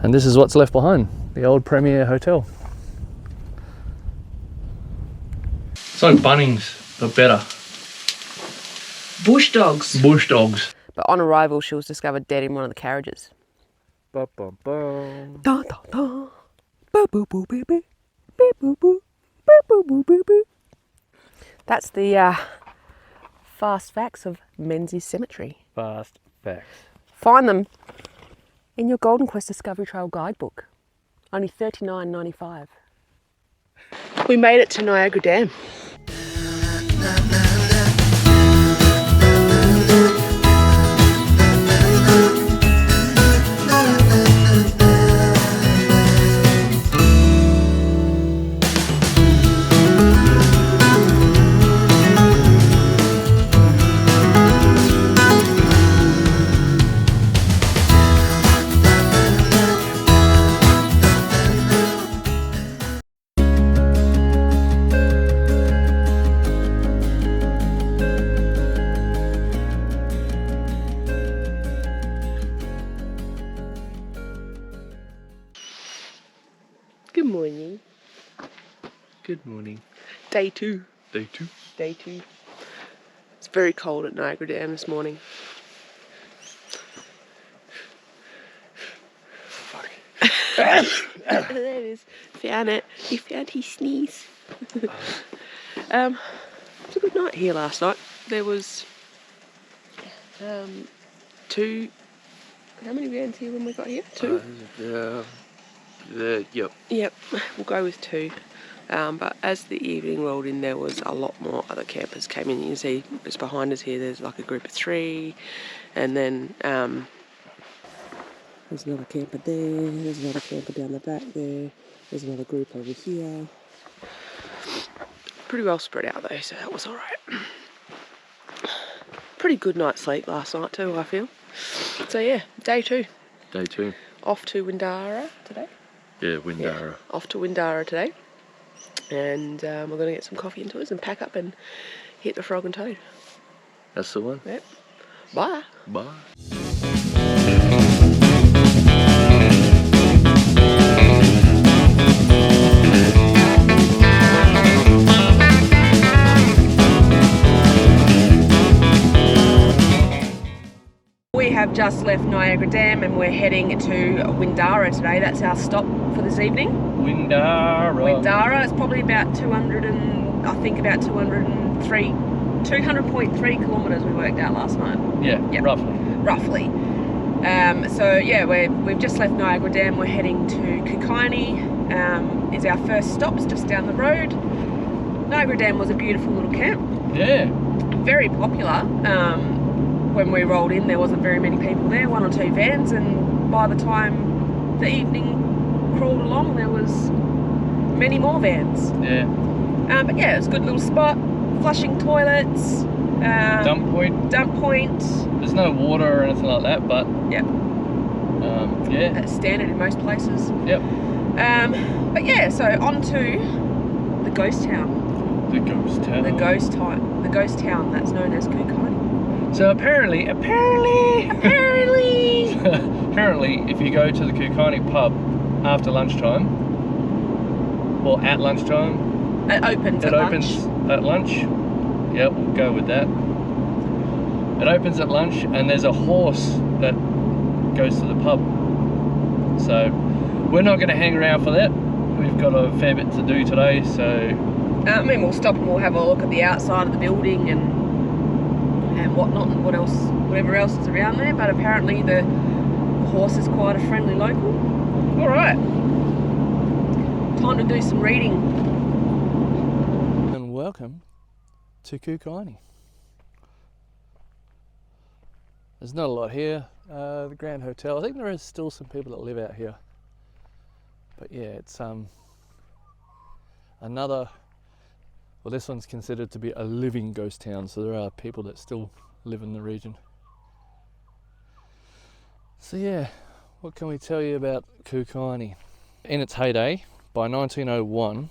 And this is what's left behind, the old Premier Hotel. It's like Bunnings, but better. Bush dogs. Bush dogs. But on arrival, she was discovered dead in one of the carriages. Ba, ba, ba. Da, da, da. Boo, boo, boo, boo, boo. Boo, boo, boo. Boo, boo, boo, boo, boo. That's the fast facts of Menzies Cemetery. Fast facts. Find them in your Golden Quest Discovery Trail guidebook. Only $39.95. We made it to Niagara Dam. Good morning. Good morning. Day 2. Day 2. Day 2. It's very cold at Niagara Dam this morning. Fuck. There it is. Found it. He found his sneeze. It was a good night here last night. There was 2. How many vans here when we got here? 2? Yep. Yep, we'll go with 2. But as the evening rolled in, there was a lot more other campers came in. You can see just behind us here, there's like a group of 3. And then there's another camper there. There's another camper down the back there. There's another group over here. Pretty well spread out though, so that was alright. Pretty good night's sleep last night too, I feel. So yeah, day 2. Day 2. Off to Windarra today. Yeah, Windarra. Yeah, off to Windarra today. And we're going to get some coffee into us and pack up and hit the Frog and Toad. That's the one. Yep. Bye. Bye. We have just left Niagara Dam and we're heading to Windarra today. That's our stop for this evening. Windarra. Windarra is probably about 200.3 kilometres we worked out last night. Yeah, yep. roughly. So yeah, we've just left Niagara Dam. We're heading to Kookynie. Is our first stop. It's just down the road. Niagara Dam was a beautiful little camp. Yeah. Very popular. When we rolled in, there wasn't very many people there, 1 or 2 vans, and by the time the evening crawled along, there was many more vans. Yeah. But yeah, it was a good little spot. Flushing toilets. Dump point. There's no water or anything like that, but yeah. Yeah. That's standard in most places. Yep. But yeah, so on to the ghost town. The ghost town. The ghost town that's known as Kookynie. So apparently, apparently, if you go to the Kookynie pub after lunchtime, or at lunchtime, it opens at lunch. Yeah, we'll go with that. It opens at lunch, and there's a horse that goes to the pub. So we're not going to hang around for that. We've got a fair bit to do today, so. I mean, we'll stop and we'll have a look at the outside of the building and whatnot and whatever else is around there, but apparently the horse is quite a friendly local. Alright, time to do some reading. And welcome to Kookynie. There's not a lot here. The Grand Hotel, I think there is still some people that live out here, but yeah, it's another. Well, this one's considered to be a living ghost town, so there are people that still live in the region. So yeah, what can we tell you about Kookynie? In its heyday, by 1901,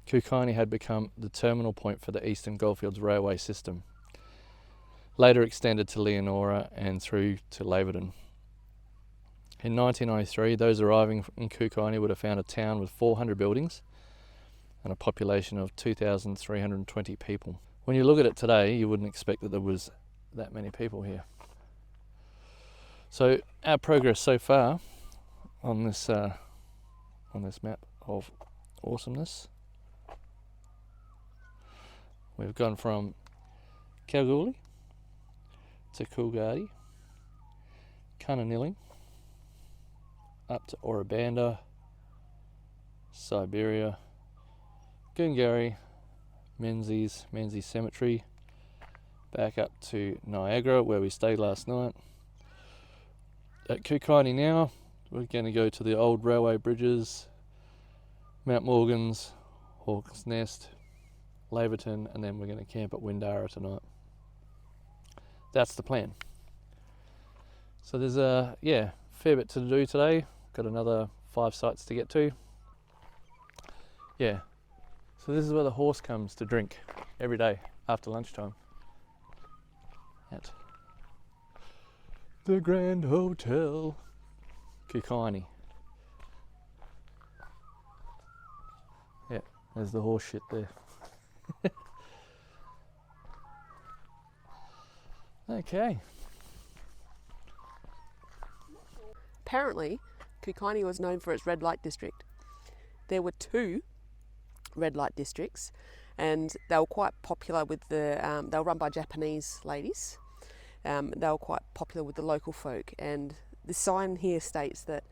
Kookynie had become the terminal point for the Eastern Goldfields railway system, later extended to Leonora and through to Laverton. In 1903, those arriving in Kookynie would have found a town with 400 buildings and a population of 2,320 people. When you look at it today, you wouldn't expect that there was that many people here. So our progress so far on this map of awesomeness, we've gone from Kalgoorlie to Coolgardie, Cunninilling, up to Orabanda, Siberia, Goongarrie, Menzies Cemetery, back up to Niagara where we stayed last night. At Kookynie now, we're going to go to the old railway bridges, Mount Morgans, Hawke's Nest, Laverton, and then we're going to camp at Windarra tonight. That's the plan. So there's a fair bit to do today. Got another 5 sites to get to. Yeah. So this is where the horse comes to drink every day after lunchtime at the Grand Hotel, Kookynie. Yeah, there's the horse shit there. Okay. Apparently, Kookynie was known for its red light district. There were 2 red light districts, and they were quite popular with the. They were run by Japanese ladies. They were quite popular with the local folk, and the sign here states that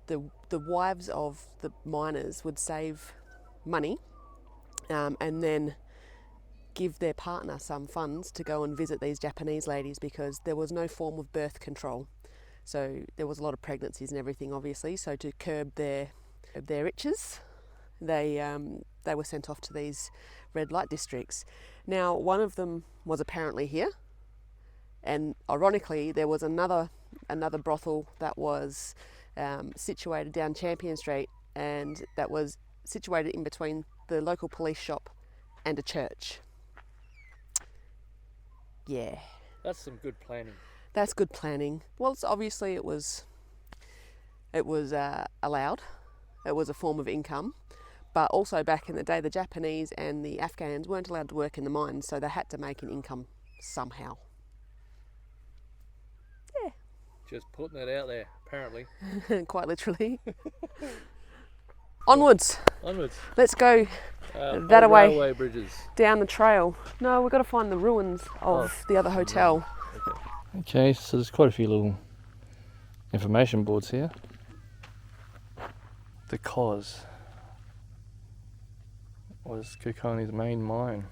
the wives of the miners would save money, and then give their partner some funds to go and visit these Japanese ladies, because there was no form of birth control. So there was a lot of pregnancies and everything, obviously. So to curb their itches, they were sent off to these red light districts. Now, one of them was apparently here, and ironically, there was another brothel that was situated down Champion Street, and that was situated in between the local police shop and a church. Yeah. That's some good planning. That's good planning. Well, obviously it was allowed. It was a form of income. But also back in the day, the Japanese and the Afghans weren't allowed to work in the mines, so they had to make an income somehow. Yeah. Just putting it out there, apparently. Quite literally. Onwards. Onwards. Let's go that away. Railway bridges. Down the trail. No, we've got to find the ruins of the other hotel. Okay, so there's quite a few little information boards here. The Cos was Kookynie's main mine.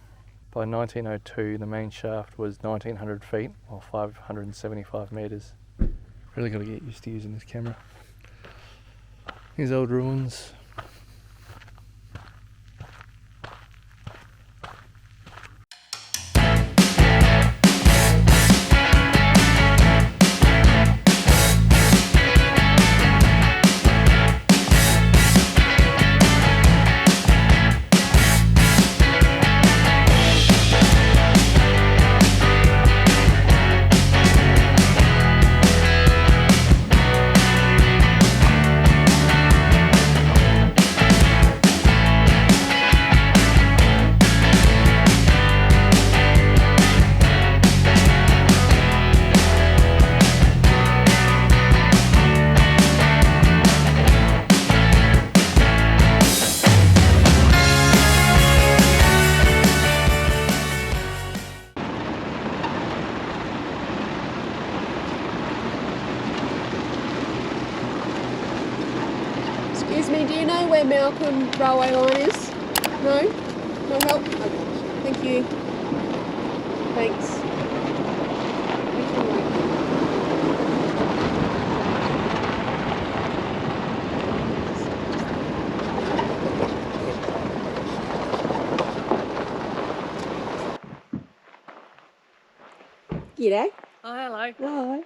By 1902, the main shaft was 1,900 feet, or 575 metres. Really got to get used to using this camera. These old ruins. Excuse me, do you know where Malcolm railway line is? No? No help? Okay. Thank you. Thanks. G'day. Oh, hello. Hello.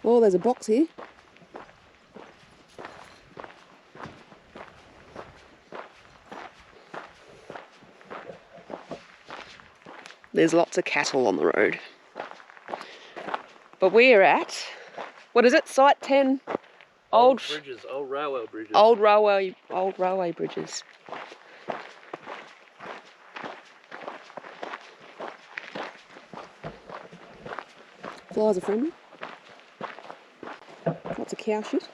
Oh, there's a box here. There's lots of cattle on the road. But we're at, what is it, Site 10? Old bridges, old railway bridges. Old railway bridges. Flies are friendly. Lots of cow shit.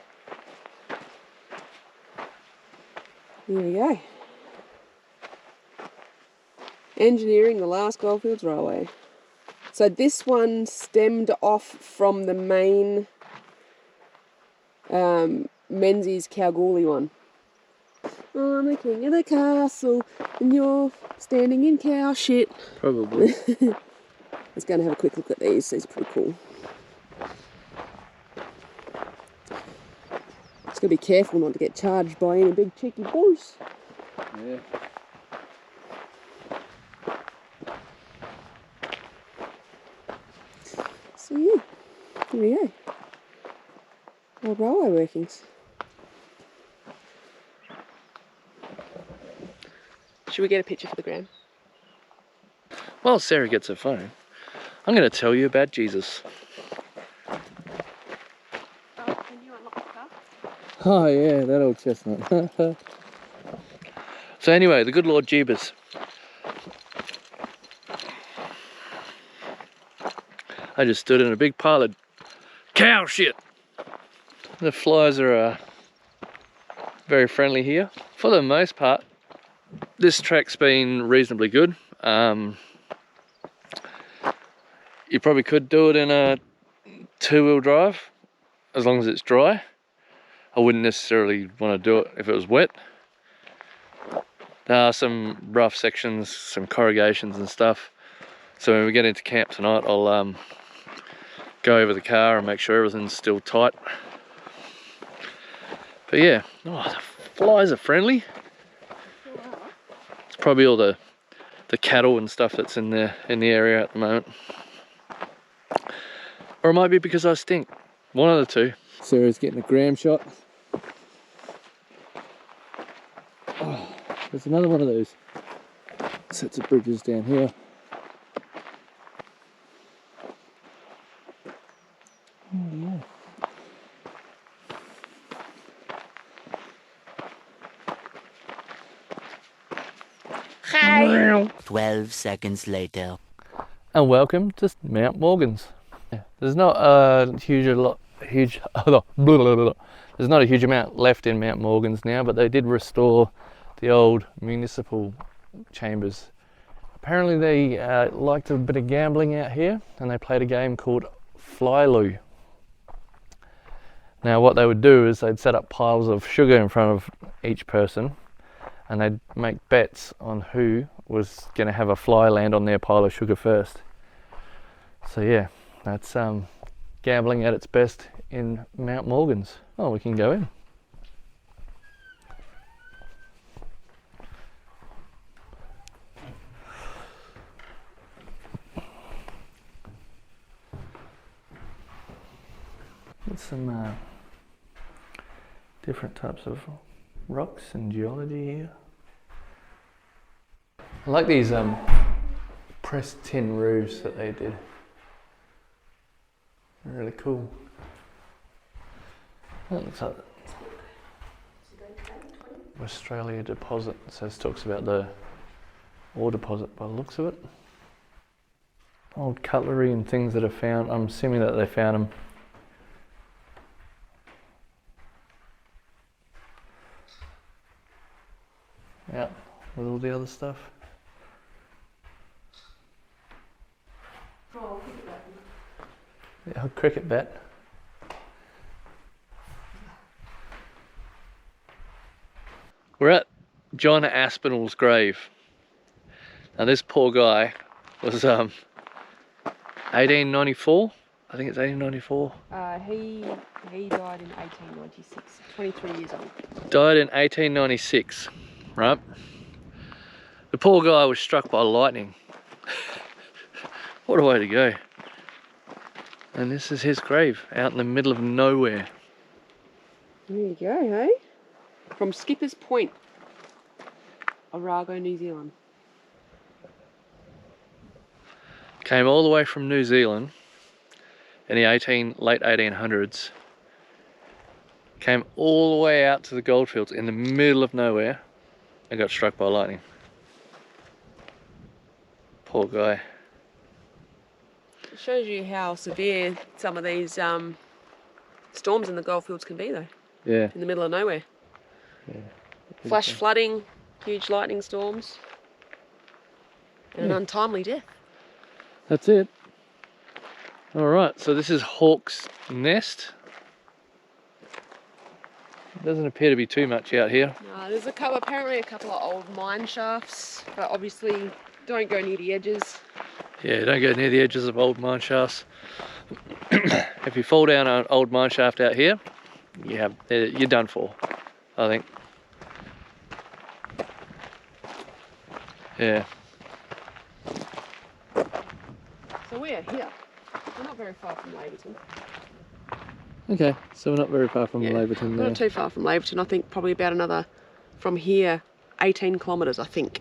There we go. Engineering the last Goldfields Railway. So this one stemmed off from the main Menzies Kalgoorlie one. I'm the king of the castle and you're standing in cow shit. Probably. Let's go and have a quick look at these. These are pretty cool. Just gotta be careful not to get charged by any big cheeky boys. Yeah. So yeah, here we go. Old railway workings. Should we get a picture for the gram? While Sarah gets her phone, I'm going to tell you about Jesus. Oh, can you unlock the car? Oh yeah, that old chestnut. So anyway, the good Lord Jeebus. I just stood in a big pile of cow shit. The flies are very friendly here. For the most part, this track's been reasonably good. You probably could do it in a two-wheel drive, as long as it's dry. I wouldn't necessarily want to do it if it was wet. There are some rough sections, some corrugations and stuff. So when we get into camp tonight, I'll go over the car and make sure everything's still tight. But yeah, oh, the flies are friendly. It's probably all the cattle and stuff that's in the area at the moment. Or it might be because I stink. One of the two. Sarah's getting a gram shot. Oh, there's another one of those sets of bridges down here. Oh yeah. Hi. 12 seconds later. And welcome to Mount Morgan's. There's not a huge there's not a huge amount left in Mount Morgan's now, but they did restore the old municipal chambers. Apparently they liked a bit of gambling out here, and they played a game called Fly-Loo. Now what they would do is they'd set up piles of sugar in front of each person, and they'd make bets on who was going to have a fly land on their pile of sugar first. So yeah, that's gambling at its best in Mount Morgan's. Oh, we can go in. Got some different types of rocks and geology here. I like these pressed tin roofs that they did. They're really cool. That looks like Australia deposit. It says, talks about the ore deposit by the looks of it. Old cutlery and things that are found. I'm assuming that they found them. Yeah, with all the other stuff. Oh, cricket bat. Yeah, a cricket bat. We're at John Aspinall's grave. Now this poor guy was 1894. I think it's 1894. He died in 1896. 23 years old. Died in 1896, right? The poor guy was struck by lightning. What a way to go. And this is his grave, out in the middle of nowhere. There you go, hey? From Skipper's Point, Otago, New Zealand. Came all the way from New Zealand in the late 1800s. Came all the way out to the Goldfields in the middle of nowhere and got struck by lightning. Poor guy. It shows you how severe some of these storms in the Goldfields can be, though. Yeah. In the middle of nowhere. Yeah. Flash flooding, huge lightning storms, and an untimely death. That's it. Alright, so this is Hawk's Nest. Doesn't appear to be too much out here. There's apparently a couple of old mine shafts, but obviously don't go near the edges. Yeah, don't go near the edges of old mine shafts. If you fall down an old mine shaft out here, you're done for, I think. Yeah. So we are here. We're not very far from Laverton. Okay, so we're not very far from Laverton there. Not too far from Laverton. I think probably about another, from here, 18 kilometres, I think.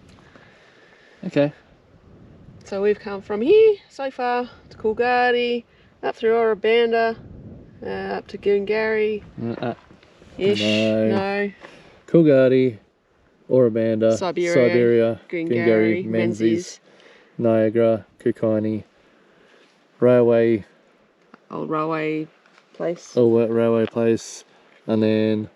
Okay. So we've come from here so far to Kookynie, up through Orabanda, up to Goongarry. Ish. No. Kookynie, Orabanda, Siberia, Goongarry, Menzies, Niagara, Kookynie, Railway. Old railway place. Old railway place. And then,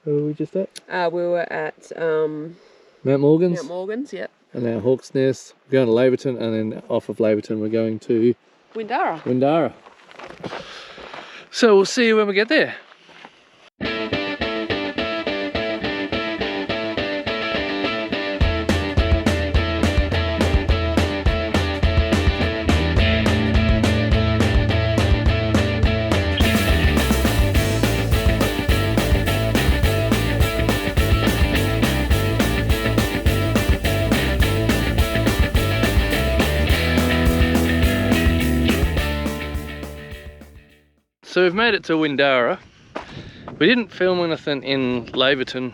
where were we just at? We were at Mount Morgan's. Mount Morgan's, yep. And now Hawk's Nest. We're going to Laverton, and then off of Laverton we're going to Windarra. So we'll see you when we get there. So we've made it to Windarra. We didn't film anything in Laverton.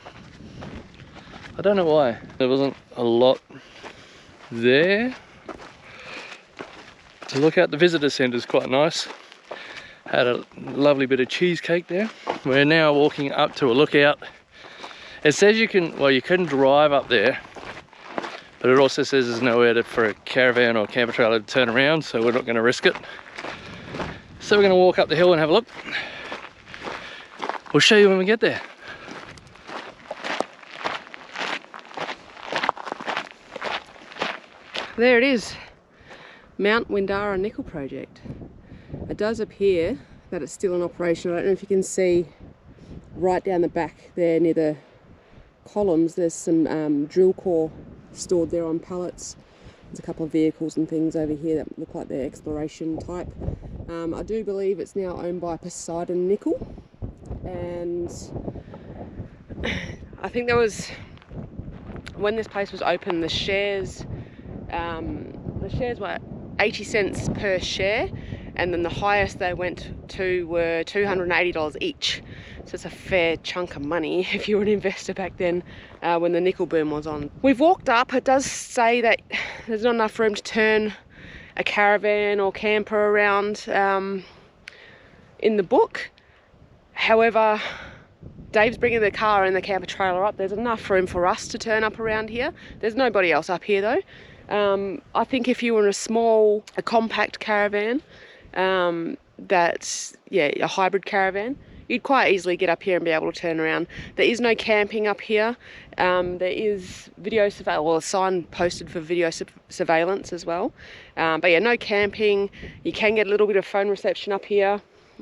I don't know why. There wasn't a lot there to look at. The visitor centre is quite nice. Had a lovely bit of cheesecake there. We're now walking up to a lookout. It says you can drive up there, but it also says there's nowhere for a caravan or camper trailer to turn around, so we're not going to risk it. So we're going to walk up the hill and have a look. We'll show you when we get there. There it is, Mount Windarra Nickel Project. It does appear that it's still in operation. I don't know if you can see right down the back there near the columns, there's some drill core stored there on pallets. There's a couple of vehicles and things over here that look like they're exploration type. I do believe it's now owned by Poseidon Nickel, and I think there was, when this place was open, the shares were 80 cents per share, and then the highest they went to were $280 each. So it's a fair chunk of money if you were an investor back then, when the nickel boom was on. We've walked up. It does say that there's not enough room to turn a caravan or camper around in the book. However, Dave's bringing the car and the camper trailer up. There's enough room for us to turn up around here. There's nobody else up here though. I think if you were in a compact caravan, that's, a hybrid caravan, you'd quite easily get up here and be able to turn around. There is no camping up here. There is video surveillance, well, a sign posted for video surveillance as well. But yeah, no camping. You can get a little bit of phone reception up here.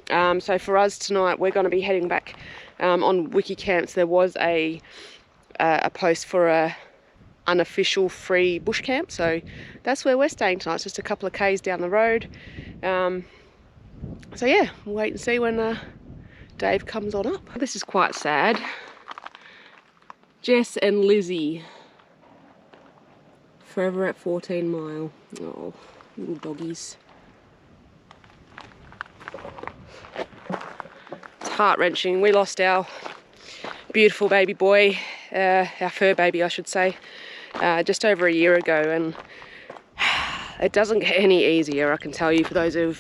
So for us tonight, we're going to be heading back on Wiki Camps. There was a post for a unofficial free bush camp, so that's where we're staying tonight. It's just a couple of k's down the road. So yeah, we'll wait and see when Dave comes on up. This is quite sad. Jess and Lizzie, forever at 14 Mile. Oh, little doggies. It's heart-wrenching. We lost our beautiful baby boy, our fur baby I should say, just over a year ago, and It doesn't get any easier, I can tell you, for those who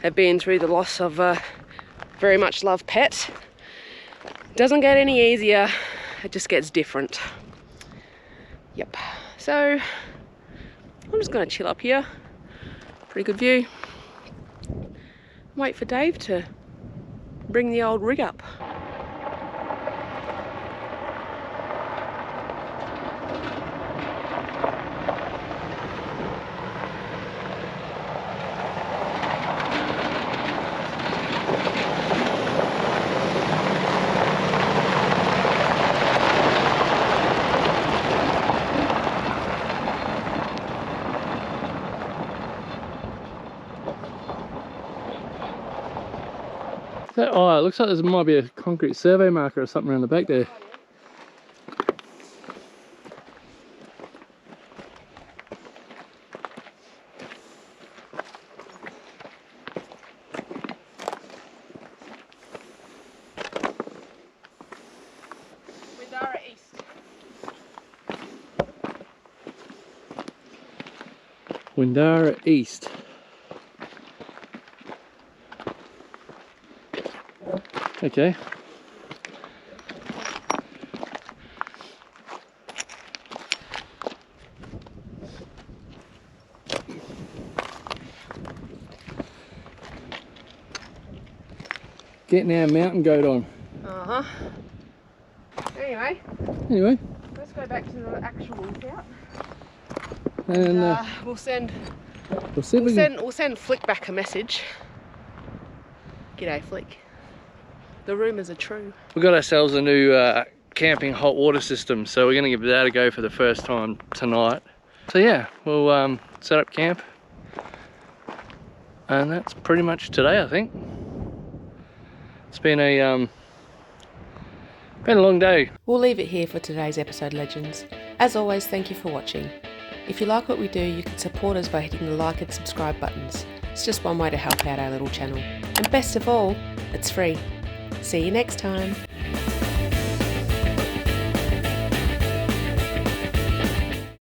have been through the loss of a very much loved pet. It doesn't get any easier, it just gets different. Yep, so I'm just gonna chill up here. Pretty good view. Wait for Dave to bring the old rig up. Oh, it looks like there might be a concrete survey marker or something around the back there. Windarra East. Windarra East. Okay. Getting our mountain goat on. Uh-huh. Anyway, let's go back to the actual lookout. And we'll send Flick back a message. G'day, Flick. The rumours are true. We got ourselves a new camping hot water system, so we're going to give that a go for the first time tonight. So yeah, we'll set up camp, and that's pretty much today, I think. It's been a long day. We'll leave it here for today's episode, legends. As always, thank you for watching. If you like what we do, you can support us by hitting the like and subscribe buttons. It's just one way to help out our little channel. And best of all, it's free. See you next time.